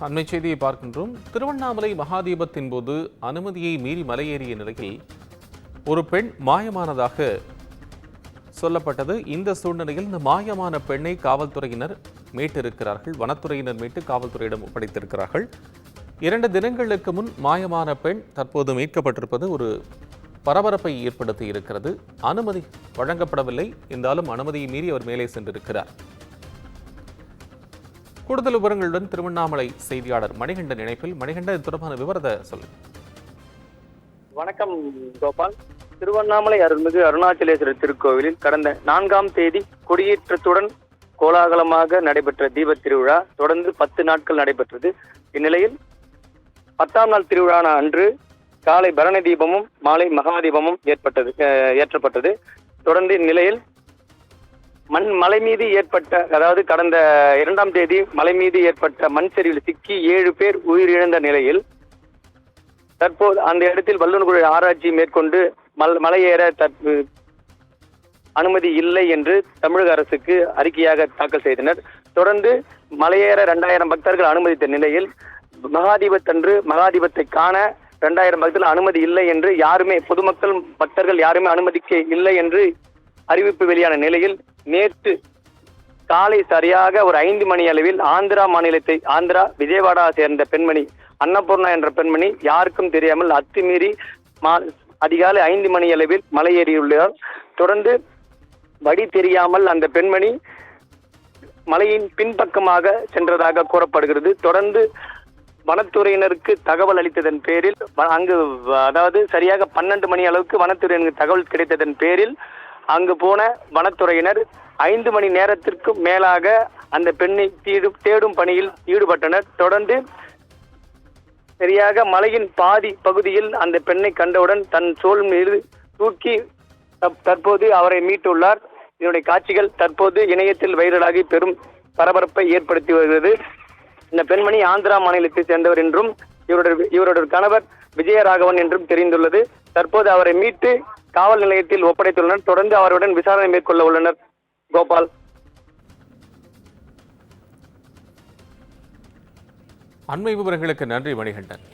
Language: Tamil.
அண்மை செய்தியை பார்க்கின்றோம். திருவண்ணாமலை மகாதீபத்தின் போது அனுமதியை மீறி மலையேறிய நிலையில் ஒரு பெண் மாயமானதாக சொல்லப்பட்டது. இந்த சூழ்நிலையில் இந்த மாயமான பெண்ணை காவல்துறையினர் மீட்டிருக்கிறார்கள். வனத்துறையினர் மீட்டு காவல்துறையிடம் ஒப்படைத்திருக்கிறார்கள். 2 தினங்களுக்கு முன் மாயமான பெண் தற்போது மீட்கப்பட்டிருப்பது ஒரு பரபரப்பை ஏற்படுத்தி இருக்கிறது. அனுமதி வழங்கப்படவில்லை, இருந்தாலும் அனுமதியை மீறி அவர் மேலே சென்றிருக்கிறார். கூடுதல் விவரங்களுடன் திருவண்ணாமலை செய்தியாளர் மணிகண்டன் இணைப்பில். மணிகண்டன், இது தொடர்பான விவரத்தை சொல்லுங்க. வணக்கம் கோபால். திருவண்ணாமலை அருள்மிகு அருணாச்சலேஸ்வரர் திருக்கோவிலில் கடந்த 4ஆம் தேதி கொடியேற்றத்துடன் கோலாகலமாக நடைபெற்ற தீபத் திருவிழா தொடர்ந்து 10 நாட்கள் நடைபெற்றது. இந்நிலையில் 10ஆம் நாள் திருவிழான அன்று காலை பரணி தீபமும் மாலை மகாதீபமும் ஏற்றப்பட்டது. தொடர்ந்து இந்நிலையில் மலை மீது ஏற்பட்ட, அதாவது கடந்த 2ஆம் தேதி மலை மீது ஏற்பட்ட மண் சரிவில் சிக்கி 7 பேர் உயிரிழந்த நிலையில் தற்போது அந்த இடத்தில் வல்லுநர்கள் ஆராய்ச்சி மேற்கொண்டு மலையேற அனுமதி இல்லை என்று தமிழக அரசுக்கு அறிக்கையாக தாக்கல் செய்தனர். தொடர்ந்து மலையேற 2000 பக்தர்கள் அனுமதித்த நிலையில் மகாதீபத்தன்று மகாதீபத்தை காண 2000 பக்தர்கள் அனுமதி இல்லை என்று யாருமே, பொதுமக்கள் பக்தர்கள் யாருமே அனுமதிக்க இல்லை என்று அறிவிப்பு வெளியான நிலையில் நேற்று காலை சரியாக ஒரு 5 மணி அளவில் ஆந்திரா விஜயவாடா சேர்ந்த பெண்மணி அன்னபூர்ணா என்ற பெண்மணி யாருக்கும் தெரியாமல் அத்துமீறி அதிகாலை 5 மணி அளவில் மலையேறியுள்ளார். தொடர்ந்து வழி தெரியாமல் அந்த பெண்மணி மலையின் பின்பக்கமாக சென்றதாக கூறப்படுகிறது. தொடர்ந்து வனத்துறையினருக்கு தகவல் அளித்ததன் பேரில் அங்கு, அதாவது சரியாக 12 மணி அளவுக்கு வனத்துறையினருக்கு தகவல் கிடைத்ததன் பேரில் அங்கு போன வனத்துறையினர் 5 மணி நேரத்திற்கு மேலாக அந்த பெண்ணை தேடும் பணியில் ஈடுபட்டனர். தொடர்ந்து சரியாக மலையின் பாதி பகுதியில் அந்த பெண்ணை கண்டவுடன் தன் தோள் மீது தூக்கி தற்போது அவரை மீட்டுள்ளார். இதனுடைய காட்சிகள் தற்போது இணையத்தில் வைரலாகி பெரும் பரபரப்பை ஏற்படுத்தி வருகிறது. இந்த பெண்மணி ஆந்திரா மாநிலத்தை சேர்ந்தவர் என்றும் இவருடைய கணவர் விஜயராகவன் என்றும் தெரிந்துள்ளது. தற்போது அவரை மீட்டு காவல் நிலையத்தில் ஒப்படைத்துள்ளனர். தொடர்ந்து அவருடன் விசாரணை மேற்கொள்ள உள்ளனர். கோபால். அண்மை விவரங்களுக்கு நன்றி மணிகண்டன்.